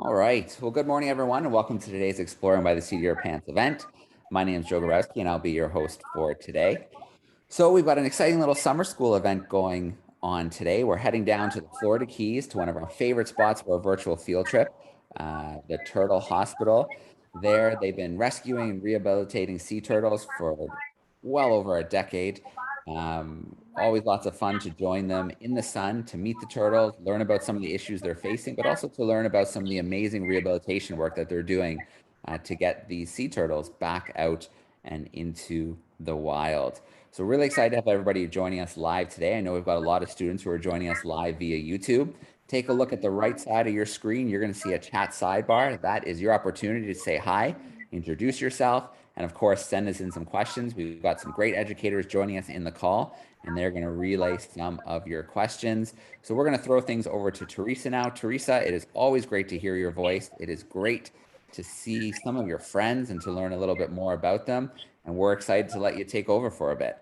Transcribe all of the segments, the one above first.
All right. Well, good morning, everyone, and welcome to today's Exploring by the Seat of Your Pants event. My name is Joe Gorowski, and I'll be your host for today. So we've got an exciting little summer school event going on today. We're heading down to the Florida Keys to one of our favorite spots for a virtual field trip, the Turtle Hospital. There, they've been rescuing and rehabilitating sea turtles for well over a decade. Always lots of fun to join them in the sun, to meet the turtles, learn about some of the issues they're facing, but also to learn about some of the amazing rehabilitation work that they're doing to get these sea turtles back out and into the wild. So really excited to have everybody joining us live today. I know we've got a lot of students who are joining us live via YouTube. Take a look at the right side of your screen. You're going to see a chat sidebar. That is your opportunity to say hi, introduce yourself, and of course, send us in some questions. We've got some great educators joining us in the call, and they're going to relay some of your questions. So we're going to throw things over to Teresa now. Teresa, it is always great to hear your voice. It is great to see some of your friends and to learn a little bit more about them. And we're excited to let you take over for a bit.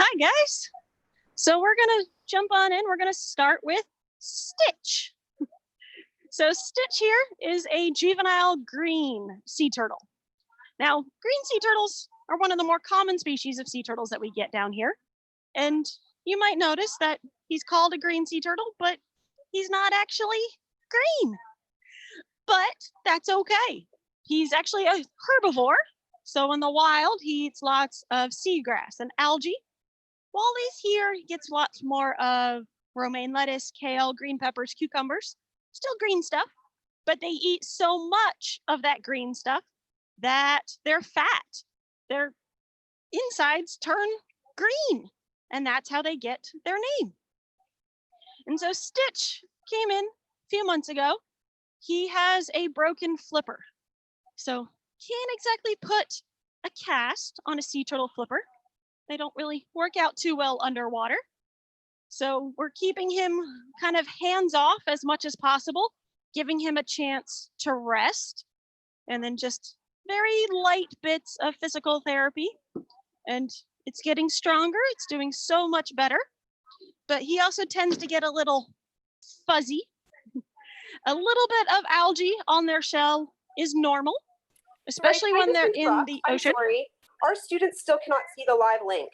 Hi, guys. So we're going to jump on in. We're going to start with Stitch. So Stitch here is a juvenile green sea turtle. Now, green sea turtles are one of the more common species of sea turtles that we get down here. And you might notice that he's called a green sea turtle, but he's not actually green. But that's okay. He's actually a herbivore. So in the wild, he eats lots of seagrass and algae. While he's here, he gets lots more of romaine lettuce, kale, green peppers, cucumbers, still green stuff, but they eat so much of that green stuff that they're fat. Their insides turn green, and that's how they get their name. And so Stitch came in a few months ago. He has a broken flipper. So can't exactly put a cast on a sea turtle flipper. They don't really work out too well underwater. So we're keeping him kind of hands off as much as possible, giving him a chance to rest, and then just very light bits of physical therapy. And it's getting stronger. It's doing so much better. But he also tends to get a little fuzzy. A little bit of algae on their shell is normal, especially when they're in the ocean. I'm sorry. Our students still cannot see the live link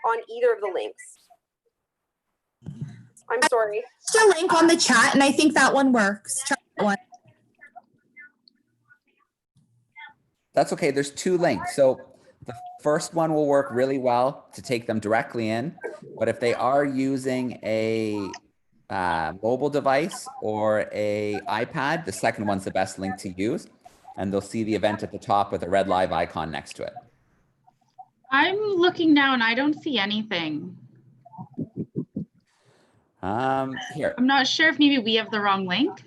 on either of the links. I'm sorry. There's a link on the chat, and I think that one works. Try that one. That's okay. There's two links. So the first one will work really well to take them directly in. But if they are using a mobile device or a iPad, the second one's the best link to use. And they'll see the event at the top with a red live icon next to it. I'm looking now and I don't see anything. Here. I'm not sure if maybe we have the wrong link.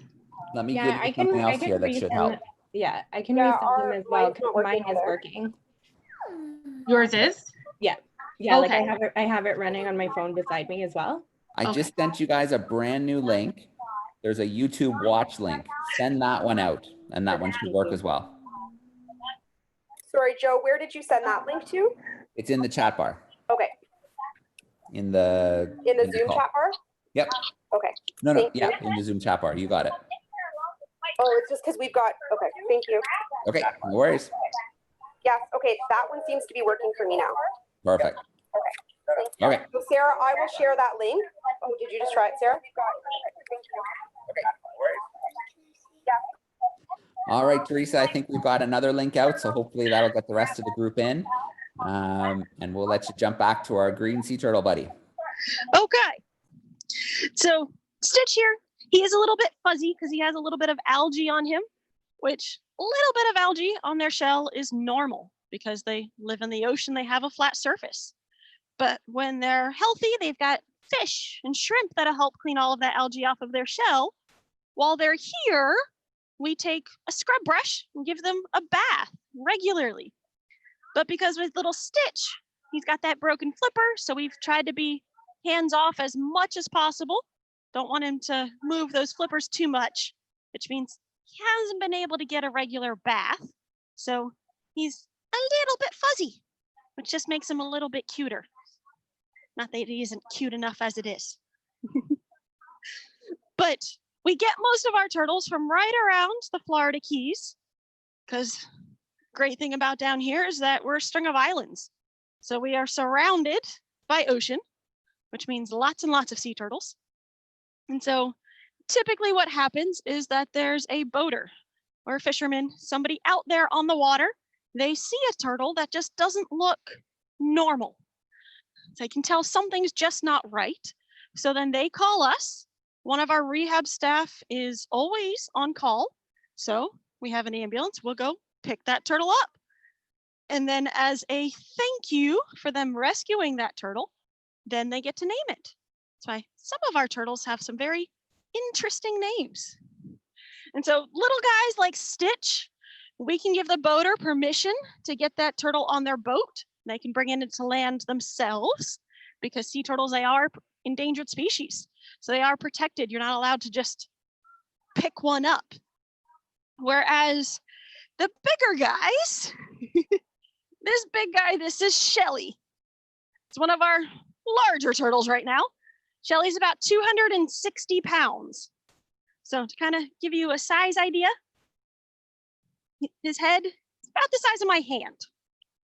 Let me give you something else here that should help. Yeah, I can resend them as well because mine is working. Yours is? Yeah. Yeah, Okay. like I have it running on my phone beside me as well. I just sent you guys a brand new link. There's a YouTube watch link. Send that one out, and that one should work as well. Sorry, Joe, where did you send that link to? It's in the chat bar. Okay. In the Zoom call. chat bar? Yep. Okay. No, yeah, in the Zoom chat bar. You got it. Oh, it's just because we've got, okay, thank you. Okay, no worries. Yes, okay, that one seems to be working for me now. Perfect. Okay. Okay. So Sarah, I will share that link. Oh, did you just try it, Sarah? All right, Teresa, I think we've got another link out, so hopefully that'll get the rest of the group in. And we'll let you jump back to our green sea turtle buddy. Okay. So Stitch here, he is a little bit fuzzy because he has a little bit of algae on him, which a little bit of algae on their shell is normal because they live in the ocean, they have a flat surface. But when they're healthy, they've got fish and shrimp that'll help clean all of that algae off of their shell. While they're here, we take a scrub brush and give them a bath regularly. But because with little Stitch, he's got that broken flipper, so we've tried to be hands off as much as possible. Don't want him to move those flippers too much, which means he hasn't been able to get a regular bath. So he's a little bit fuzzy, which just makes him a little bit cuter. Not that he isn't cute enough as it is. But We get most of our turtles from right around the Florida Keys, because great thing about down here is that we're a string of islands. So we are surrounded by ocean, which means lots and lots of sea turtles. And so typically what happens is that there's a boater or a fisherman, somebody out there on the water. They see a turtle that just doesn't look normal. They can tell something's just not right. So then they call us. One of our rehab staff is always on call. So we have an ambulance, we'll go pick that turtle up. And then as a thank you for them rescuing that turtle, then they get to name it. That's why some of our turtles have some very interesting names. And so little guys like Stitch, we can give the boater permission to get that turtle on their boat. They can bring it into land themselves, because sea turtles, they are endangered species. So they are protected. You're not allowed to just pick one up. Whereas the bigger guys, this big guy, this is Shelly. It's one of our larger turtles right now. Shelly's about 260 pounds. So to kind of give you a size idea, his head is about the size of my hand.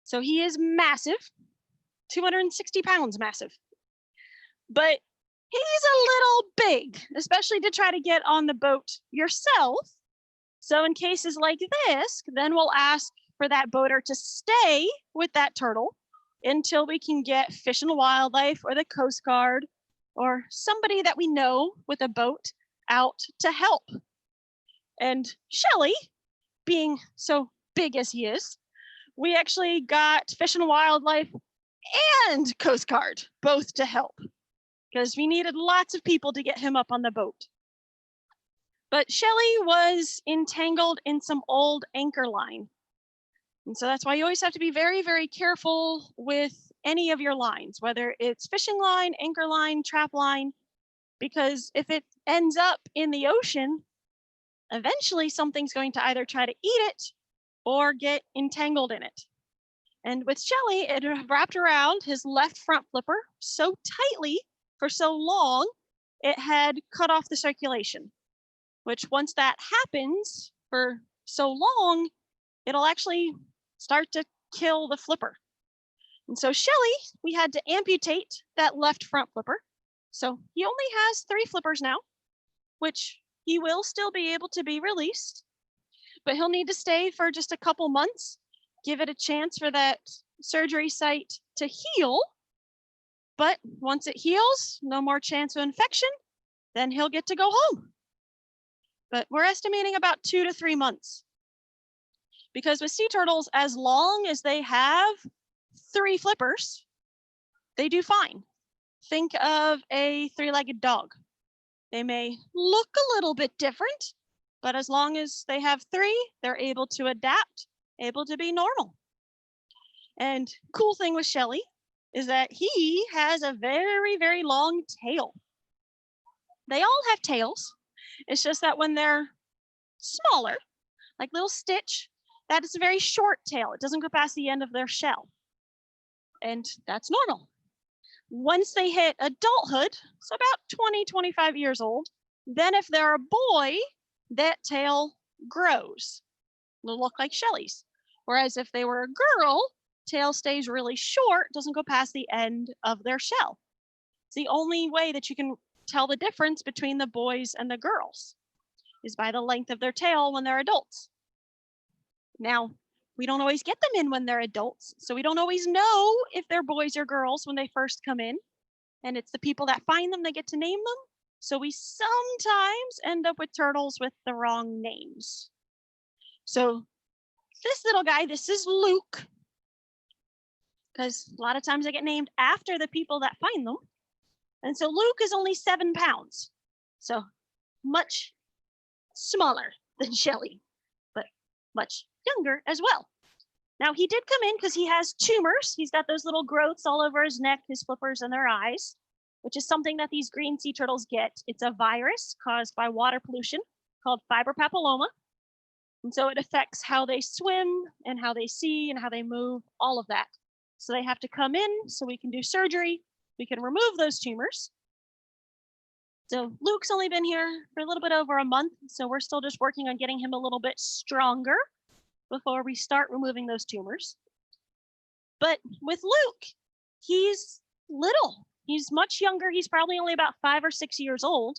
So he is massive, 260 pounds massive. But he's a little big, especially to try to get on the boat yourself. So in cases like this, then we'll ask for that boater to stay with that turtle until we can get Fish and Wildlife or the Coast Guard or somebody that we know with a boat out to help. And Shelly, being so big as he is, we actually got Fish and Wildlife and Coast Guard both to help, because we needed lots of people to get him up on the boat. But Shelly was entangled in some old anchor line. And so that's why you always have to be very, very careful with any of your lines, whether it's fishing line, anchor line, trap line, because if it ends up in the ocean, eventually something's going to either try to eat it or get entangled in it. And with Shelly, it wrapped around his left front flipper so tightly for so long, it had cut off the circulation, which once that happens for so long, it'll actually start to kill the flipper. And so Shelly, we had to amputate that left front flipper. So he only has 3 flippers now, which he will still be able to be released, but he'll need to stay for just a couple months, give it a chance for that surgery site to heal. But once it heals, no more chance of infection, then he'll get to go home. But we're estimating about 2 to 3 months. Because with sea turtles, as long as they have 3 flippers, they do fine. Think of a 3-legged dog. They may look a little bit different, but as long as they have 3, they're able to adapt, able to be normal. And cool thing with Shelly is that he has a very, very long tail. They all have tails. It's just that when they're smaller, like little Stitch, that is a very short tail. It doesn't go past the end of their shell. And that's normal. Once they hit adulthood, so about 20, 25 years old, then if they're a boy, that tail grows. It'll look like Shelly's. Whereas if they were a girl, tail stays really short, doesn't go past the end of their shell. It's the only way that you can tell the difference between the boys and the girls is by the length of their tail when they're adults. Now, we don't always get them in when they're adults, so we don't always know if they're boys or girls when they first come in. And it's the people that find them that get to name them. So we sometimes end up with turtles with the wrong names. So this little guy, this is Luke, because a lot of times they get named after the people that find them. And so Luke is only 7 pounds, so much smaller than Shelly, but much younger as well. Now he did come in because he has tumors. He's got those little growths all over his neck, his flippers, and their eyes, which is something that these green sea turtles get. It's a virus caused by water pollution called fibropapilloma. And so it affects how they swim and how they see and how they move, all of that. So they have to come in so we can do surgery. We can remove those tumors. So Luke's only been here for a little bit over a month, so we're still just working on getting him a little bit stronger before we start removing those tumors. But with Luke, he's little. He's much younger. He's probably only about 5 or 6 years old.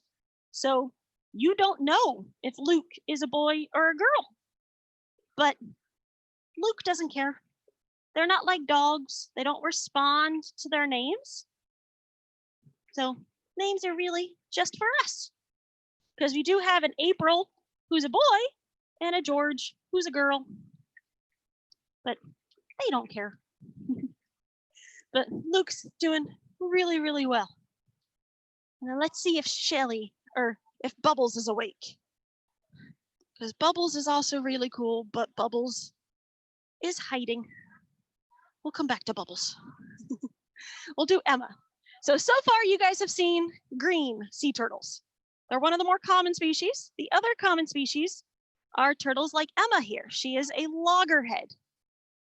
So you don't know if Luke is a boy or a girl. But Luke doesn't care. They're not like dogs. They don't respond to their names. So names are really just for us. Because we do have an April who's a boy and a George who's a girl. But they don't care. But Luke's doing really, really well. Now let's see if Shelly or if Bubbles is awake. Because Bubbles is also really cool, but Bubbles is hiding. We'll come back to Bubbles. We'll do Emma. So far you guys have seen green sea turtles. They're one of the more common species. The other common species are turtles like Emma here. She is a loggerhead.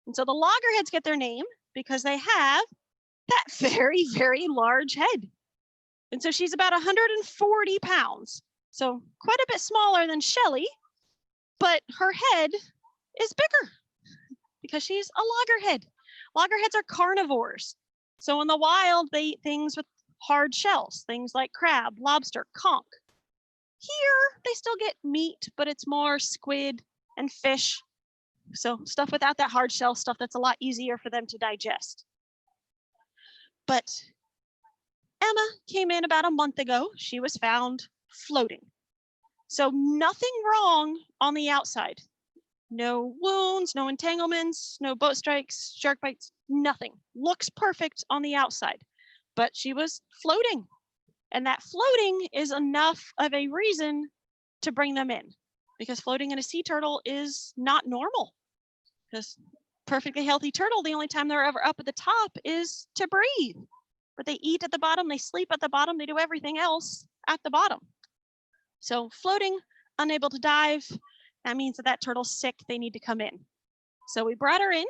And so the loggerheads get their name because they have that very, very large head. And so she's about 140 pounds. So quite a bit smaller than Shelly, but her head is bigger because she's a loggerhead. Loggerheads are carnivores. So in the wild, they eat things with hard shells, things like crab, lobster, conch. Here, they still get meat, but it's more squid and fish. So stuff without that hard shell, stuff that's a lot easier for them to digest. But Emma came in about a month ago. She was found floating. So nothing wrong on the outside. No wounds, no entanglements, no boat strikes, shark bites, nothing. Looks perfect on the outside, but she was floating. And that floating is enough of a reason to bring them in, because floating in a sea turtle is not normal. Because perfectly healthy turtle, the only time they're ever up at the top is to breathe. But they eat at the bottom, they sleep at the bottom, they do everything else at the bottom. So floating, unable to dive, that means that turtle's sick, they need to come in. So we brought her in,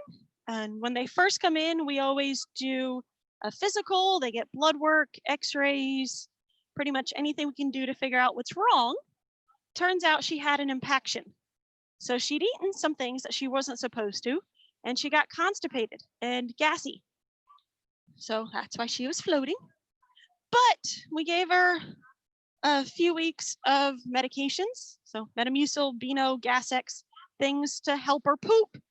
and when they first come in, we always do a physical, they get blood work, x-rays, pretty much anything we can do to figure out what's wrong. Turns out she had an impaction. So she'd eaten some things that she wasn't supposed to, and she got constipated and gassy. So that's why she was floating. But we gave her a few weeks of medications. So Metamucil, Beano, Gas-X, things to help her poop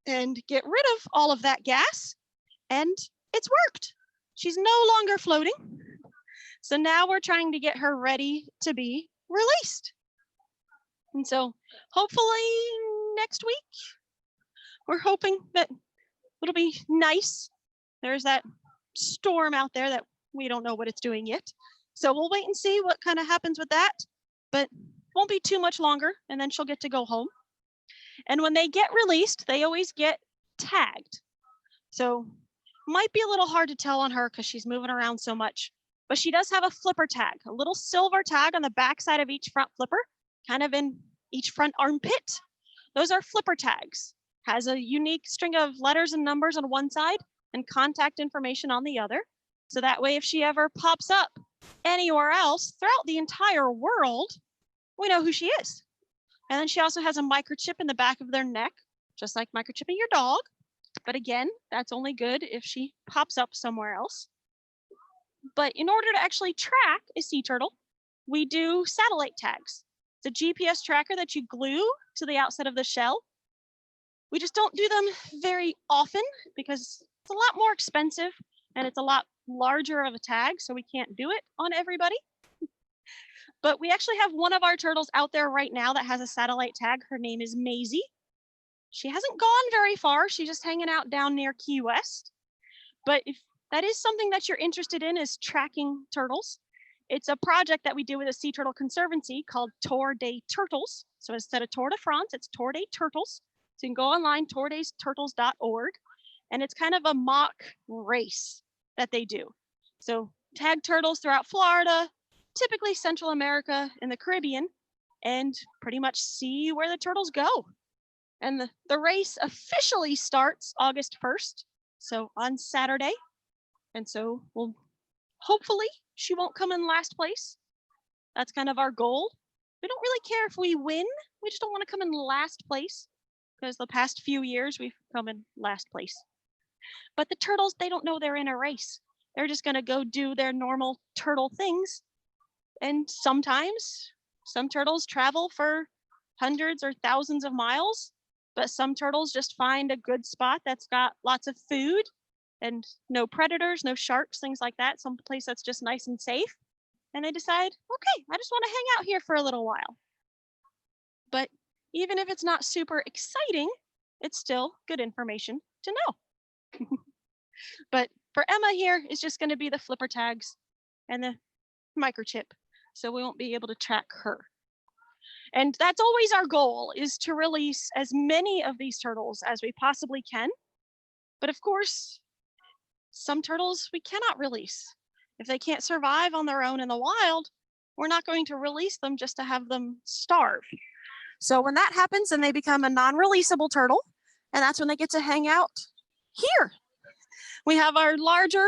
and get rid of all of that gas. And it's worked. She's no longer floating. So now we're trying to get her ready to be released. And so hopefully next week, we're hoping that it'll be nice. There's that storm out there that we don't know what it's doing yet. So we'll wait and see what kind of happens with that, but won't be too much longer, and then she'll get to go home. And when they get released, they always get tagged. So might be a little hard to tell on her because she's moving around so much, but she does have a flipper tag, a little silver tag on the back side of each front flipper, kind of in each front armpit. Those are flipper tags. Has a unique string of letters and numbers on one side and contact information on the other. So that way, if she ever pops up anywhere else throughout the entire world, we know who she is. And then she also has a microchip in the back of their neck, just like microchipping your dog. But again, that's only good if she pops up somewhere else. But in order to actually track a sea turtle, we do satellite tags. It's a GPS tracker that you glue to the outside of the shell. We just don't do them very often because it's a lot more expensive and it's a lot larger of a tag, so we can't do it on everybody. But we actually have one of our turtles out there right now that has a satellite tag. Her name is Maisie. She hasn't gone very far. She's just hanging out down near Key West. But if that is something that you're interested in, is tracking turtles, it's a project that we do with a Sea Turtle Conservancy called Tour des Turtles. So instead of Tour de France, it's Tour des Turtles. So you can go online, tourdesturtles.org, and it's kind of a mock race that they do. So tag turtles throughout Florida, typically Central America and the Caribbean, and pretty much see where the turtles go. And the race officially starts August 1st, so on Saturday. And so hopefully she won't come in last place, That's kind of our goal. We don't really care if we win. We just don't want to come in last place because the past few years we've come in last place. But the turtles, they don't know they're in a race. They're just going to go do their normal turtle things. And sometimes some turtles travel for hundreds or thousands of miles, but some turtles just find a good spot that's got lots of food and no predators, no sharks, things like that, some place that's just nice and safe. And they decide, okay, I just want to hang out here for a little while. But even if it's not super exciting, it's still good information to know. But for Emma here, it's just going to be the flipper tags and the microchip, so we won't be able to track her. And that's always our goal, is to release as many of these turtles as we possibly can. But of course, some turtles we cannot release. If they can't survive on their own in the wild, we're not going to release them just to have them starve. So when that happens, then they become a non-releasable turtle, and that's when they get to hang out here. We have our larger,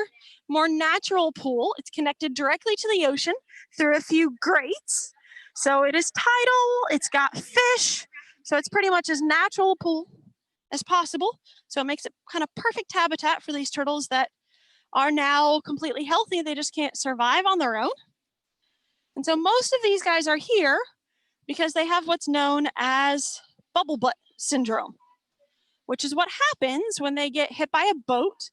more natural pool. It's connected directly to the ocean through a few grates. So it is tidal, it's got fish. So it's pretty much as natural a pool as possible. So it makes it kind of perfect habitat for these turtles that are now completely healthy. They just can't survive on their own. And so most of these guys are here because they have what's known as bubble butt syndrome, which is what happens when they get hit by a boat,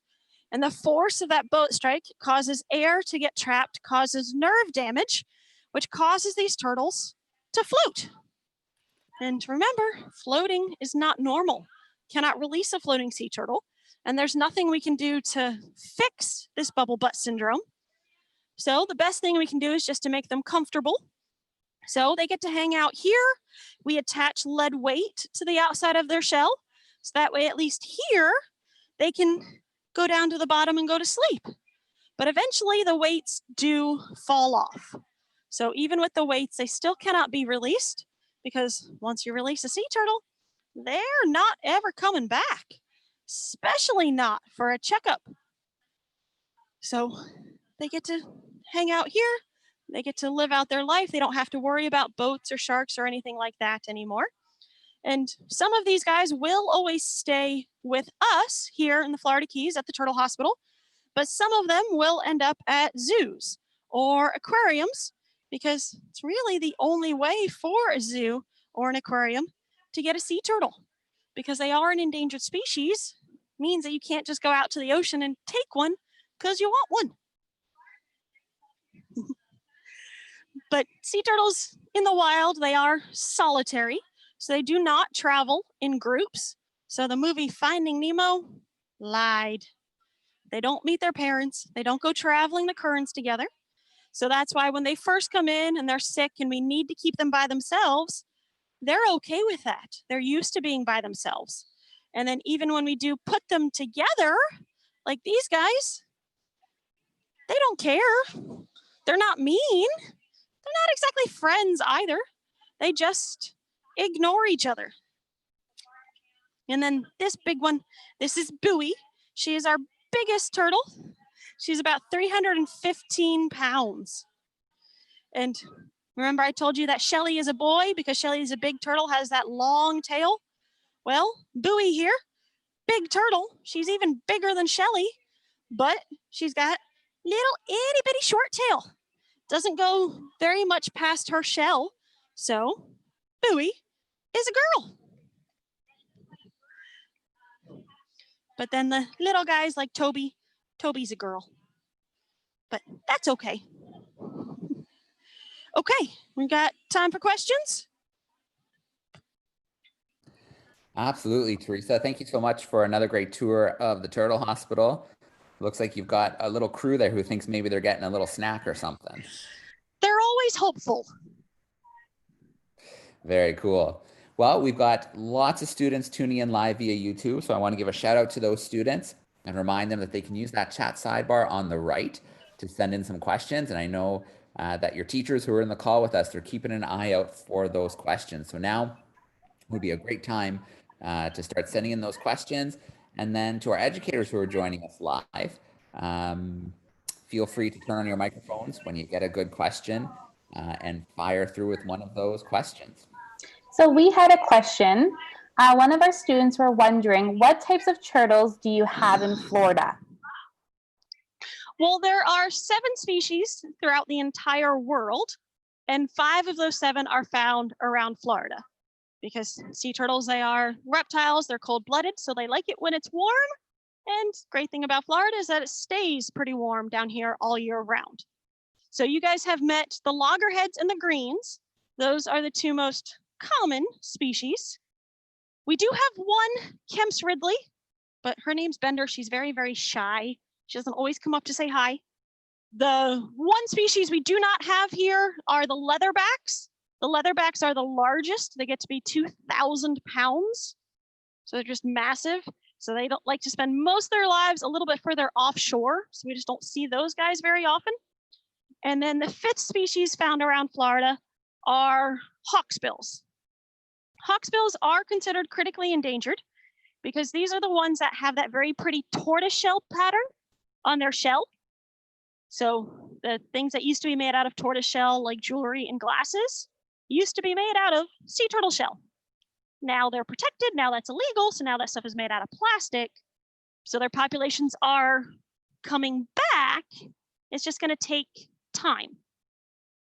and the force of that boat strike causes air to get trapped, causes nerve damage, which causes these turtles to float. And remember, floating is not normal. Cannot release a floating sea turtle, and there's nothing we can do to fix this bubble butt syndrome. So the best thing we can do is just to make them comfortable. So they get to hang out here. We attach lead weight to the outside of their shell, so that way at least here they can go down to the bottom and go to sleep. But eventually the weights do fall off. So even with the weights, they still cannot be released, because once you release a sea turtle, they're not ever coming back, especially not for a checkup. So they get to hang out here. They get to live out their life. They don't have to worry about boats or sharks or anything like that anymore. And some of these guys will always stay with us here in the Florida Keys at the Turtle Hospital, but some of them will end up at zoos or aquariums, because it's really the only way for a zoo or an aquarium to get a sea turtle, because they are an endangered species. Means that you can't just go out to the ocean and take one because you want one. But sea turtles in the wild, they are solitary, so they do not travel in groups. So the movie Finding Nemo lied. They don't meet their parents. They don't go traveling the currents together. So that's why when they first come in and they're sick and we need to keep them by themselves, they're okay with that. They're used to being by themselves. And then even when we do put them together, like these guys, they don't care. They're not mean. They're not exactly friends either. They just ignore each other. And then this big one, this is Bowie. She is our biggest turtle. She's about 315 pounds. And remember I told you that Shelly is a boy because Shelly is a big turtle, has that long tail? Well, Bowie here, big turtle. She's even bigger than Shelly, but she's got little itty bitty short tail. Doesn't go very much past her shell. So Bowie is a girl. But then the little guys like Toby, Toby's a girl. But that's okay. Okay, we got time for questions? Absolutely, Teresa. Thank you so much for another great tour of the Turtle Hospital. Looks like you've got a little crew there who thinks maybe they're getting a little snack or something. They're always hopeful. Very cool. Well, we've got lots of students tuning in live via YouTube, so I want to give a shout out to those students and remind them that they can use that chat sidebar on the right to send in some questions. And I know that your teachers who are in the call with us, they're keeping an eye out for those questions. So now would be a great time to start sending in those questions. And then to our educators who are joining us live, feel free to turn on your microphones when you get a good question. and fire through with one of those questions. So we had a question. One of our students were wondering, what types of turtles do you have in Florida? Well, there are 7 species throughout the entire world, and 5 of those 7 are found around Florida. Because sea turtles, they are reptiles, they're cold-blooded, so they like it when it's warm. And great thing about Florida is that it stays pretty warm down here all year round. So you guys have met the loggerheads and the greens. Those are the 2 most common species. We do have one Kemp's Ridley, but her name's Bender. She's very, very shy. She doesn't always come up to say hi. The one species we do not have here are the leatherbacks. The leatherbacks are the largest. They get to be 2,000 pounds. So they're just massive. So they don't like to spend most of their lives a little bit further offshore. So we just don't see those guys very often. And then the 5th species found around Florida are hawksbills. Hawksbills are considered critically endangered because these are the ones that have that very pretty tortoiseshell pattern on their shell. So the things that used to be made out of tortoiseshell, like jewelry and glasses, used to be made out of sea turtle shell. Now they're protected, now that's illegal, so now that stuff is made out of plastic. So their populations are coming back. It's just going to take time.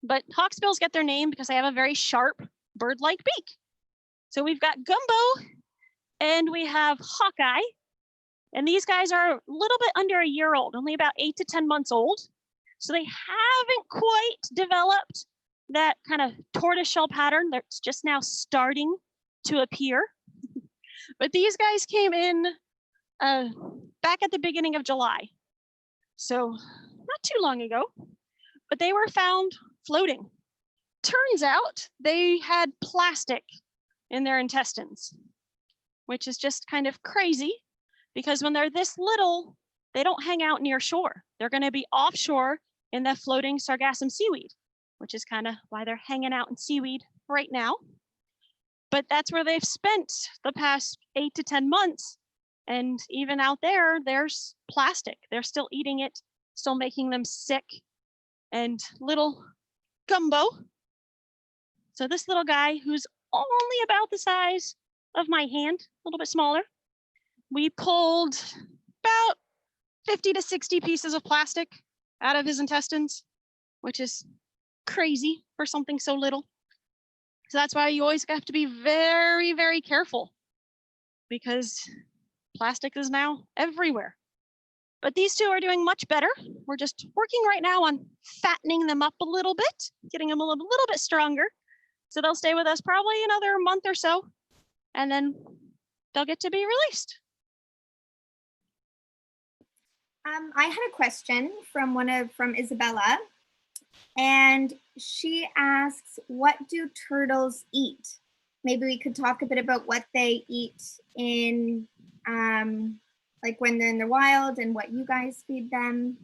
But hawksbills get their name because they have a very sharp bird-like beak. So we've got Gumbo and we have Hawkeye. And these guys are a little bit under a year old, only about 8 to 10 months old. So they haven't quite developed that kind of tortoiseshell pattern that's just now starting to appear. But these guys came in back at the beginning of July. So not too long ago, but they were found floating. Turns out they had plastic in their intestines, which is just kind of crazy because when they're this little, they don't hang out near shore. They're going to be offshore in the floating sargassum seaweed, which is kind of why they're hanging out in seaweed right now. But that's where they've spent the past 8 to 10 months. And even out there, there's plastic. They're still eating it, still making them sick. And little Gumbo, so this little guy who's only about the size of my hand, a little bit smaller, we pulled about 50 to 60 pieces of plastic out of his intestines, which is crazy for something so little. So that's why you always have to be very, very careful because plastic is now everywhere. But these 2 are doing much better. We're just working right now on fattening them up a little bit, getting them a little bit stronger. So they'll stay with us probably another month or so, and then they'll get to be released. I had a question from Isabella, and she asks, what do turtles eat? Maybe we could talk a bit about what they eat in like when they're in the wild and what you guys feed them.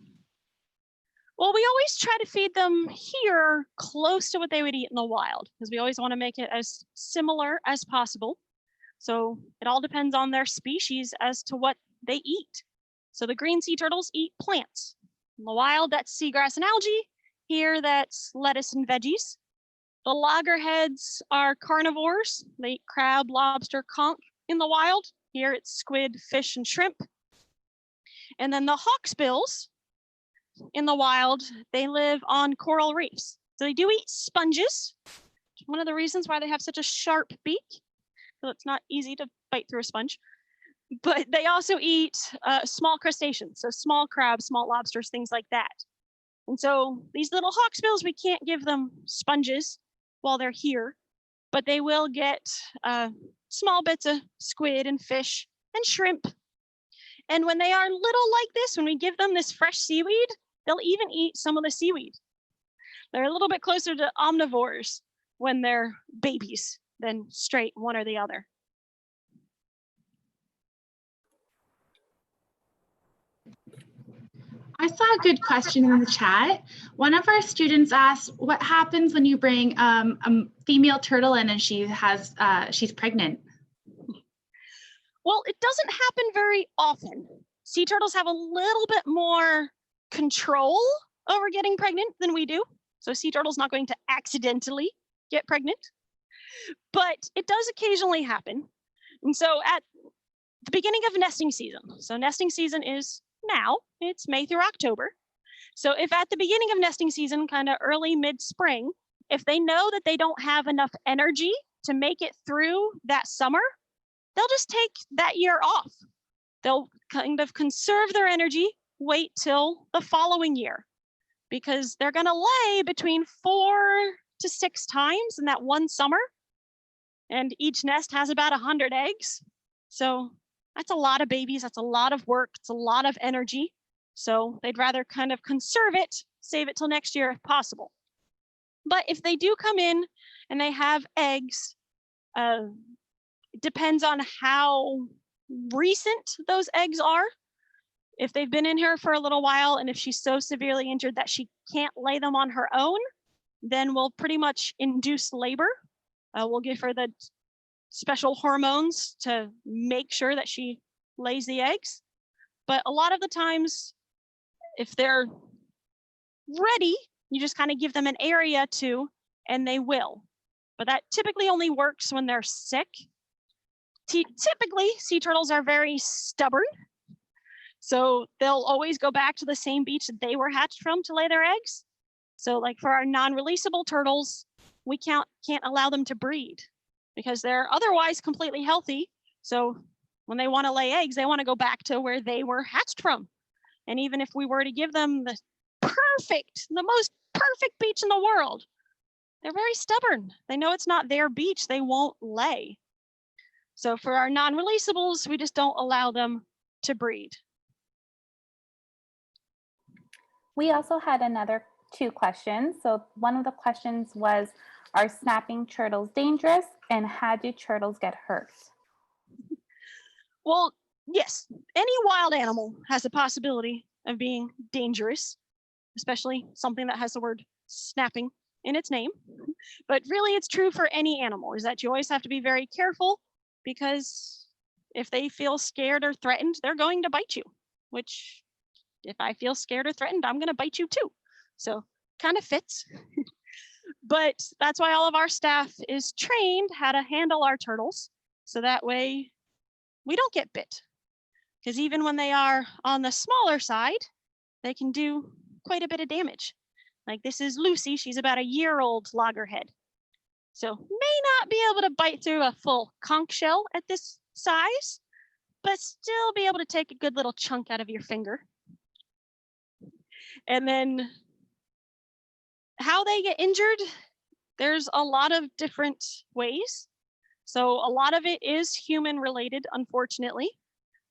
Well, we always try to feed them here close to what they would eat in the wild because we always want to make it as similar as possible. So it all depends on their species as to what they eat. So the green sea turtles eat plants. In the wild, that's seagrass and algae. Here, that's lettuce and veggies. The loggerheads are carnivores. They eat crab, lobster, conch in the wild. Here, it's squid, fish, and shrimp. And then the hawksbills in the wild, they live on coral reefs. So they do eat sponges. One of the reasons why they have such a sharp beak. So it's not easy to bite through a sponge. But they also eat small crustaceans, so small crabs, small lobsters, things like that. And so these little hawksbills, we can't give them sponges while they're here, but they will get small bits of squid and fish and shrimp. And when they are little like this, when we give them this fresh seaweed, they'll even eat some of the seaweed. They're a little bit closer to omnivores when they're babies than straight one or the other. I saw a good question in the chat. One of our students asked, what happens when you bring a female turtle in and she's pregnant? Well, it doesn't happen very often. Sea turtles have a little bit more control over getting pregnant than we do. So a sea turtle's not going to accidentally get pregnant, but it does occasionally happen. And so at the beginning of nesting season, so nesting season is now, it's May through October. So if at the beginning of nesting season, kind of early mid-spring, if they know that they don't have enough energy to make it through that summer, they'll just take that year off. They'll kind of conserve their energy, wait till the following year, because they're gonna lay between 4 to 6 times in that one summer. And each nest has about 100 eggs. So that's a lot of babies, that's a lot of work, it's a lot of energy. So they'd rather kind of conserve it, save it till next year if possible. But if they do come in and they have eggs, it depends on how recent those eggs are. If they've been in here for a little while and if she's so severely injured that she can't lay them on her own, then we'll pretty much induce labor. We'll give her the special hormones to make sure that she lays the eggs. But a lot of the times, if they're ready, you just kind of give them an area to, and they will. But that typically only works when they're sick. Typically, sea turtles are very stubborn. So they'll always go back to the same beach that they were hatched from to lay their eggs. So like for our non-releasable turtles, we can't allow them to breed because they're otherwise completely healthy. So when they want to lay eggs, they want to go back to where they were hatched from. And even if we were to give them the most perfect beach in the world, they're very stubborn. They know it's not their beach, they won't lay. So for our non-releasables, we just don't allow them to breed. We also had another 2 questions. So one of the questions was, are snapping turtles dangerous, and how do turtles get hurt? Well, yes, any wild animal has the possibility of being dangerous, especially something that has the word snapping in its name. But really it's true for any animal, is that you always have to be very careful, because if they feel scared or threatened, they're going to bite you, which if I feel scared or threatened, I'm going to bite you too. So kind of fits. But that's why all of our staff is trained how to handle our turtles. So that way we don't get bit. Because even when they are on the smaller side, they can do quite a bit of damage. Like this is Lucy, she's about a year-old loggerhead. So may not be able to bite through a full conch shell at this size, but still be able to take a good little chunk out of your finger. And then how they get injured, there's a lot of different ways. So a lot of it is human related, unfortunately.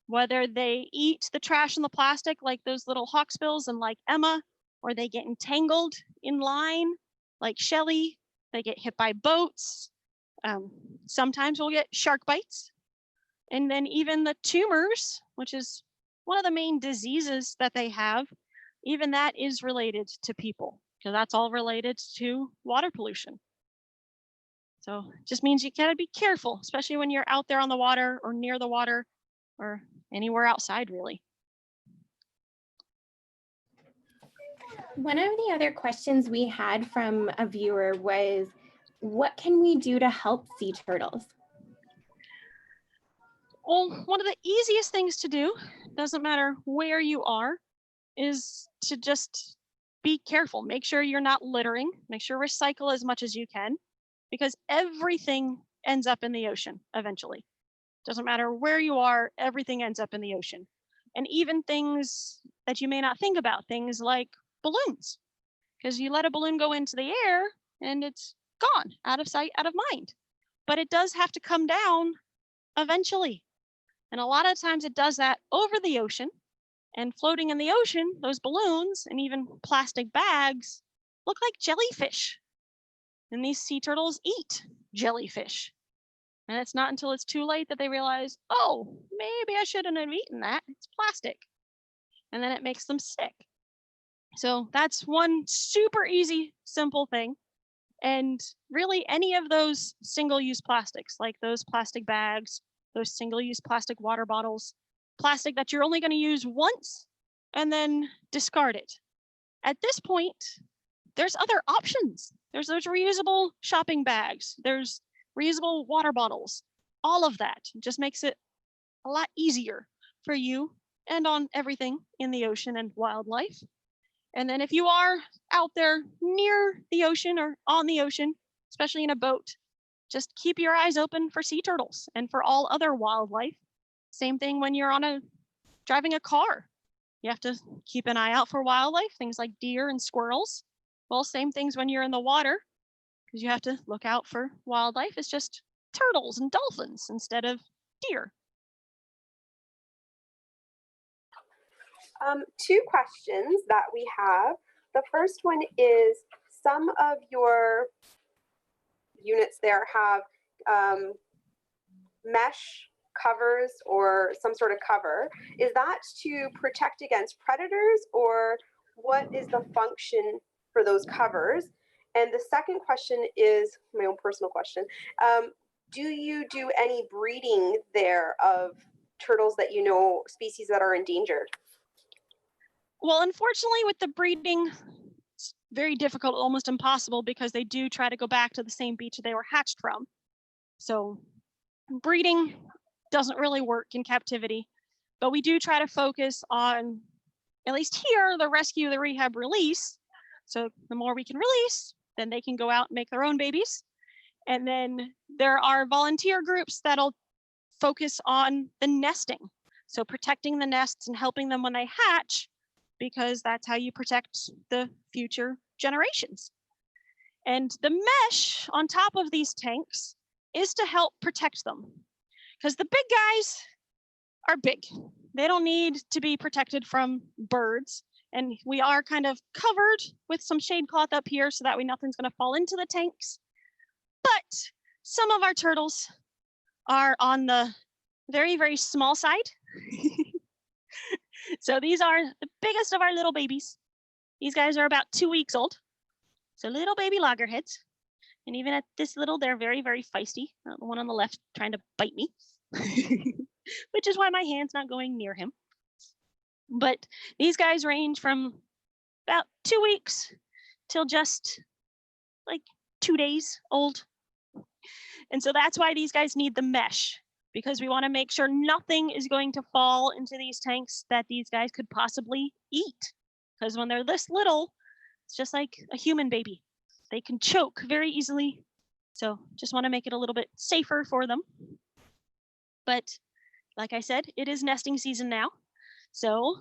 Whether they eat the trash and the plastic like those little hawksbills and like Emma, or they get entangled in line like Shelly, they get hit by boats. Sometimes we'll get shark bites. And then even the tumors, which is one of the main diseases that they have, even that is related to people, because that's all related to water pollution. So it just means you gotta be careful, especially when you're out there on the water or near the water or anywhere outside, really. One of the other questions we had from a viewer was, what can we do to help sea turtles? Well, one of the easiest things to do, doesn't matter where you are, is to just be careful. Make sure you're not littering. Make sure recycle as much as you can, because everything ends up in the ocean eventually. Doesn't matter where you are, everything ends up in the ocean. And even things that you may not think about, things like balloons, because you let a balloon go into the air and it's gone, out of sight, out of mind. But it does have to come down eventually. And a lot of times it does that over the ocean, and floating in the ocean, those balloons and even plastic bags look like jellyfish. And these sea turtles eat jellyfish. And it's not until it's too late that they realize, oh, maybe I shouldn't have eaten that. It's plastic. And then it makes them sick. So that's one super easy, simple thing. And really any of those single-use plastics, like those plastic bags, those single-use plastic water bottles, plastic that you're only going to use once and then discard it. At this point, there's other options. There's reusable shopping bags. There's reusable water bottles. All of that just makes it a lot easier for you and on everything in the ocean and wildlife. And then if you are out there near the ocean or on the ocean, especially in a boat, just keep your eyes open for sea turtles and for all other wildlife. Same thing when you're driving a car. You have to keep an eye out for wildlife, things like deer and squirrels. Well, same things when you're in the water, because you have to look out for wildlife. It's just turtles and dolphins instead of deer. Two questions that we have. The first one is, some of your units there have mesh covers or some sort of cover. Is that to protect against predators, or what is the function for those covers? And the second question is my own personal question. Do you do any breeding there of turtles that you know, species that are endangered? Well, unfortunately, with the breeding, it's very difficult, almost impossible, because they do try to go back to the same beach they were hatched from. So breeding doesn't really work in captivity, but we do try to focus on, at least here, the rescue, the rehab, release. So the more we can release, then they can go out and make their own babies. And then there are volunteer groups that'll focus on the nesting. So protecting the nests and helping them when they hatch, because that's how you protect the future generations. And the mesh on top of these tanks is to help protect them, because the big guys are big. They don't need to be protected from birds. And we are kind of covered with some shade cloth up here so that way nothing's going to fall into the tanks. But some of our turtles are on the very, very small side. So these are the biggest of our little babies. These guys are about 2 weeks old. So little baby loggerheads. And even at this little, they're very, very feisty. The one on the left trying to bite me, which is why my hand's not going near him. But these guys range from about 2 weeks till just like 2 days old. And so that's why these guys need the mesh, because we want to make sure nothing is going to fall into these tanks that these guys could possibly eat. Because when they're this little, it's just like a human baby. They can choke very easily. So just want to make it a little bit safer for them. But like I said, it is nesting season now. So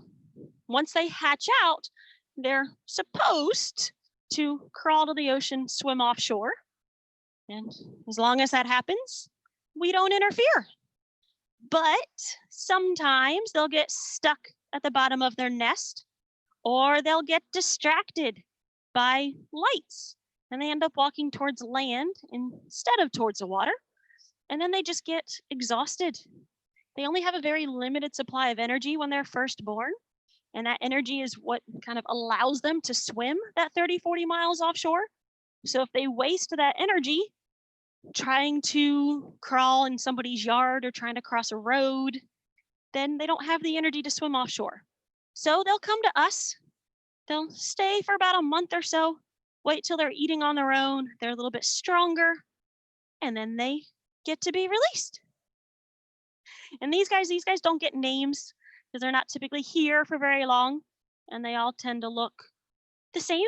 once they hatch out, they're supposed to crawl to the ocean, swim offshore. And as long as that happens, we don't interfere. But sometimes they'll get stuck at the bottom of their nest, or they'll get distracted by lights and they end up walking towards land instead of towards the water. And then they just get exhausted. They only have a very limited supply of energy when they're first born. And that energy is what kind of allows them to swim that 30, 40 miles offshore. So if they waste that energy trying to crawl in somebody's yard or trying to cross a road, then they don't have the energy to swim offshore. So they'll come to us. They'll stay for about a month or so, wait till they're eating on their own, they're a little bit stronger, and then they get to be released. And these guys don't get names because they're not typically here for very long, and they all tend to look the same.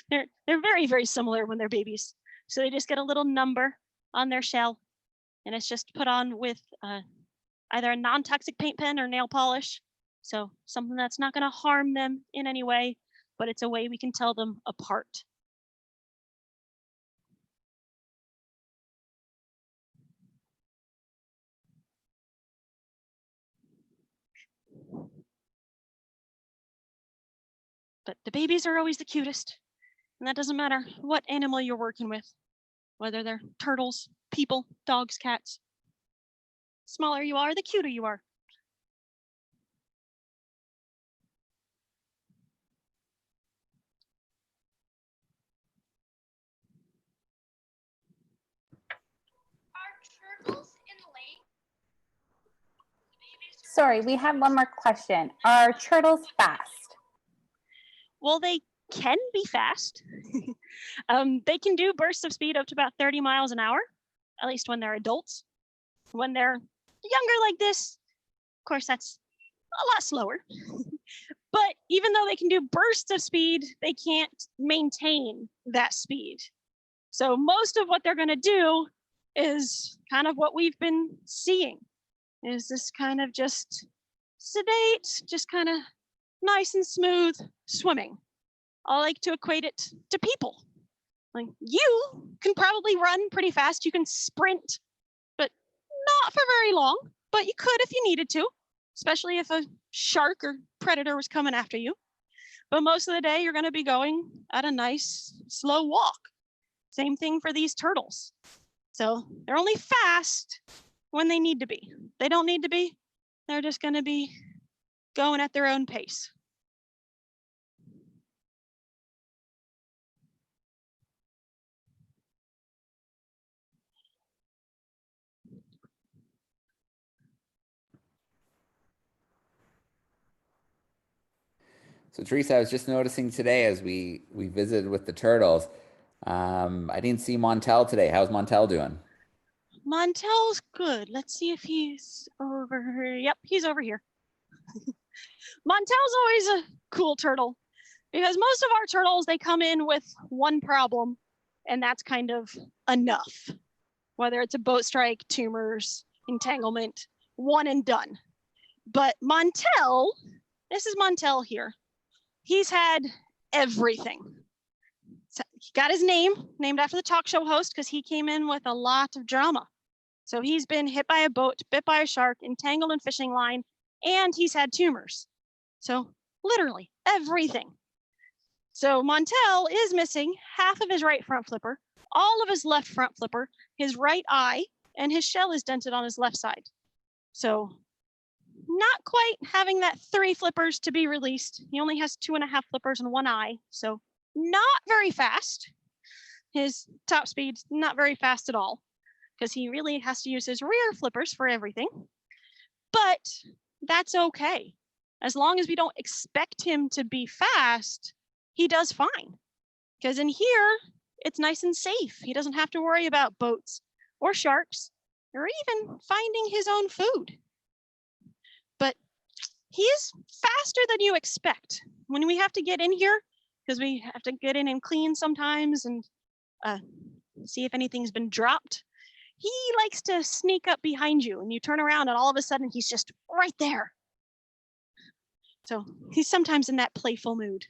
They're very, very similar when they're babies. So they just get a little number on their shell, and it's just put on with either a non-toxic paint pen or nail polish. So something that's not going to harm them in any way, but it's a way we can tell them apart. But the babies are always the cutest. And that doesn't matter what animal you're working with, whether they're turtles, people, dogs, cats. The smaller you are, the cuter you are. Are turtles in lake? Sorry, we have one more question. Are turtles fast? Well, they can be fast. They can do bursts of speed up to about 30 miles an hour, at least when they're adults. When they're younger like this, of course, that's a lot slower. But even though they can do bursts of speed, they can't maintain that speed. So most of what they're going to do is kind of what we've been seeing, is this kind of just sedate, just kind of nice and smooth swimming. I like to equate it to people. Like, you can probably run pretty fast, you can sprint, but not for very long, but you could if you needed to, especially if a shark or predator was coming after you. But most of the day, you're going to be going at a nice slow walk. Same thing for these turtles. So they're only fast when they need to be. They don't need to be. They're just going to be going at their own pace. So Teresa, I was just noticing today as we visited with the turtles, I didn't see Montel today. How's Montel doing? Montel's good. Let's see if he's over here. Yep, he's over here. Montel's always a cool turtle because most of our turtles, they come in with one problem, and that's kind of enough. Whether it's a boat strike, tumors, entanglement, one and done. But Montel, this is Montel here. He's had everything. So he got his name named after the talk show host because he came in with a lot of drama. So he's been hit by a boat, bit by a shark, entangled in fishing line, and he's had tumors. So literally everything. So Montel is missing half of his right front flipper, all of his left front flipper, his right eye, and his shell is dented on his left side. So not quite having that 3 flippers to be released. He only has 2.5 flippers and 1 eye, so not very fast. His top speed's not very fast at all because he really has to use his rear flippers for everything. But that's okay. As long as we don't expect him to be fast, he does fine. Because in here, it's nice and safe. He doesn't have to worry about boats or sharks or even finding his own food. But he is faster than you expect. When we have to get in here, because we have to get in and clean sometimes and see if anything's been dropped, he likes to sneak up behind you and you turn around and all of a sudden he's just right there. So he's sometimes in that playful mood.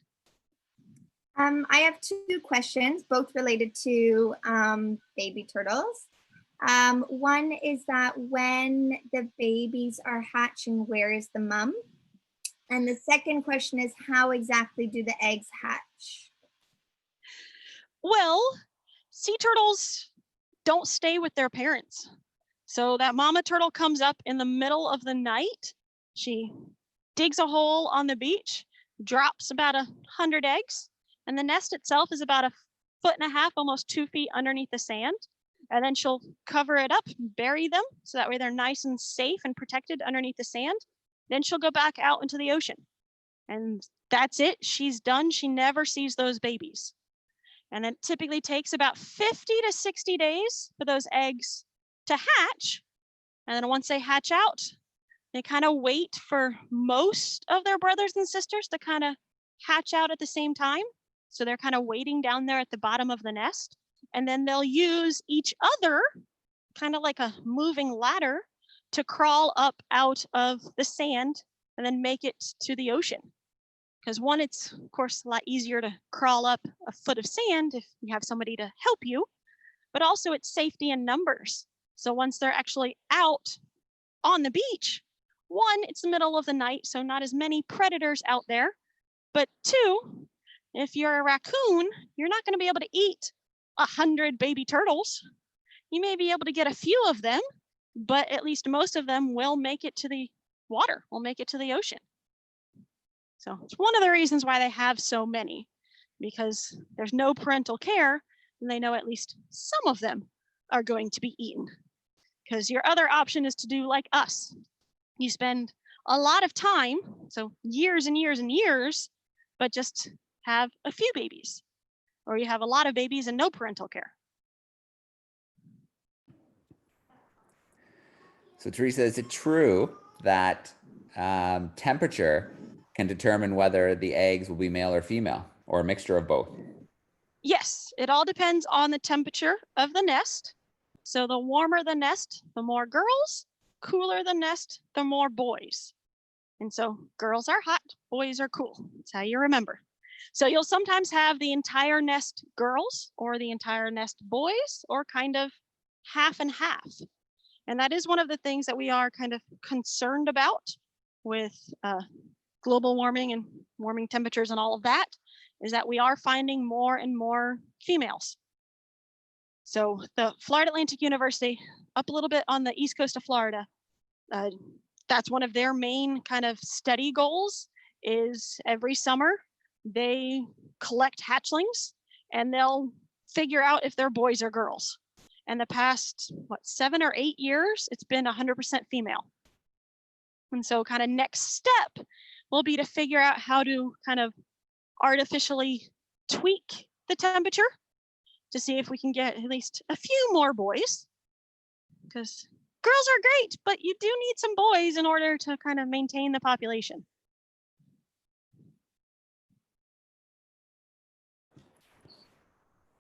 I have 2 questions, both related to baby turtles. One is that when the babies are hatching, where is the mom? And the second question is, how exactly do the eggs hatch? Well, sea turtles don't stay with their parents. So that mama turtle comes up in the middle of the night. She digs a hole on the beach, drops about 100 eggs, and the nest itself is about 1.5 feet, almost 2 feet underneath the sand. And then she'll cover it up, bury them, so that way they're nice and safe and protected underneath the sand. Then she'll go back out into the ocean. And that's it. She's done. She never sees those babies. And it typically takes about 50 to 60 days for those eggs to hatch. And then once they hatch out, they kind of wait for most of their brothers and sisters to kind of hatch out at the same time. So they're kind of waiting down there at the bottom of the nest. And then they'll use each other, kind of like a moving ladder, to crawl up out of the sand and then make it to the ocean. Because one, it's of course a lot easier to crawl up a foot of sand if you have somebody to help you, but also it's safety in numbers. So once they're actually out on the beach, 1, it's the middle of the night, so not as many predators out there. But 2, if you're a raccoon, you're not going to be able to eat 100 baby turtles. You may be able to get a few of them, but at least most of them will make it to the water, will make it to the ocean. So it's one of the reasons why they have so many, because there's no parental care and they know at least some of them are going to be eaten. Because your other option is to do like us. You spend a lot of time, so years and years and years, but just have a few babies, or you have a lot of babies and no parental care. So Teresa, is it true that temperature can determine whether the eggs will be male or female, or a mixture of both? Yes, it all depends on the temperature of the nest. So the warmer the nest, the more girls, cooler the nest, the more boys. And so girls are hot, boys are cool. That's how you remember. So you'll sometimes have the entire nest girls or the entire nest boys, or kind of half and half. And that is one of the things that we are kind of concerned about with global warming and warming temperatures and all of that, is that we are finding more and more females. So the Florida Atlantic University, up a little bit on the east coast of Florida, that's one of their main kind of study goals, is every summer they collect hatchlings and they'll figure out if they're boys or girls. And the past, 7 or 8 years, it's been 100% female. And so kind of next step will be to figure out how to kind of artificially tweak the temperature to see if we can get at least a few more boys, because girls are great, but you do need some boys in order to kind of maintain the population.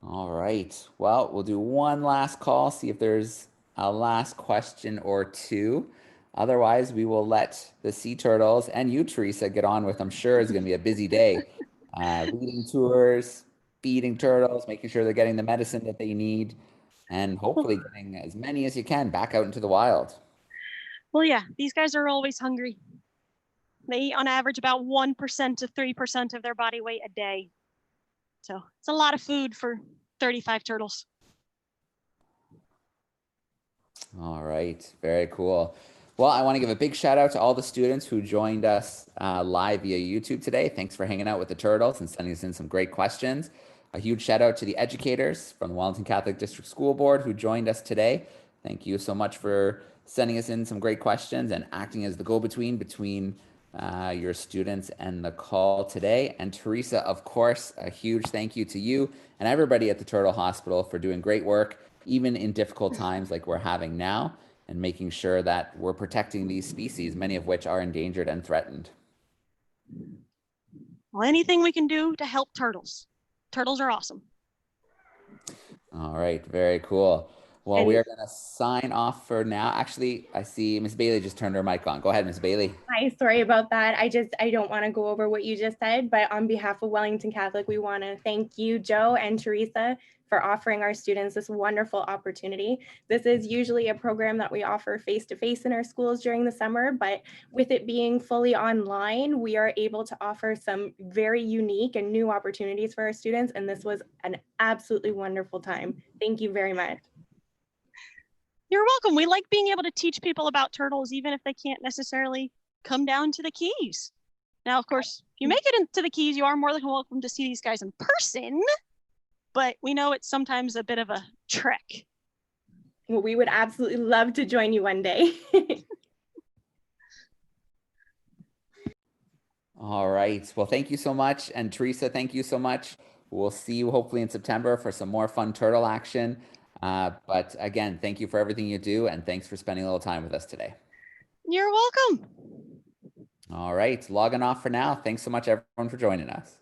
All right. Well, we'll do one last call, see if there's a last question or two. Otherwise, we will let the sea turtles and you, Teresa, get on with, I'm sure it's going to be a busy day. Leading tours, feeding turtles, making sure they're getting the medicine that they need, and hopefully getting as many as you can back out into the wild. Well, yeah, these guys are always hungry. They eat on average about 1% to 3% of their body weight a day. So it's a lot of food for 35 turtles. All right, very cool. Well, I want to give a big shout out to all the students who joined us live via YouTube today. Thanks for hanging out with the turtles and sending us in some great questions. A huge shout out to the educators from the Wellington Catholic District School Board who joined us today. Thank you so much for sending us in some great questions and acting as the go-between between your students and the call today. And Teresa, of course, a huge thank you to you and everybody at the Turtle Hospital for doing great work, even in difficult times like we're having now, and making sure that we're protecting these species, many of which are endangered and threatened. Well, anything we can do to help turtles. Turtles are awesome. All right, very cool. Well, we are going to sign off for now. Actually, I see Ms. Bailey just turned her mic on. Go ahead, Ms. Bailey. Hi, sorry about that. I don't want to go over what you just said, but on behalf of Wellington Catholic, we want to thank you, Joe and Teresa, for offering our students this wonderful opportunity. This is usually a program that we offer face-to-face in our schools during the summer, but with it being fully online, we are able to offer some very unique and new opportunities for our students, and this was an absolutely wonderful time. Thank you very much. You're welcome. We like being able to teach people about turtles, even if they can't necessarily come down to the Keys. Now, of course, if you make it into the Keys, you are more than welcome to see these guys in person, but we know it's sometimes a bit of a trek. Well, we would absolutely love to join you one day. All right. Well, thank you so much. And Teresa, thank you so much. We'll see you hopefully in September for some more fun turtle action. But again, thank you for everything you do, and thanks for spending a little time with us today. You're welcome. All right, logging off for now. Thanks so much, everyone, for joining us.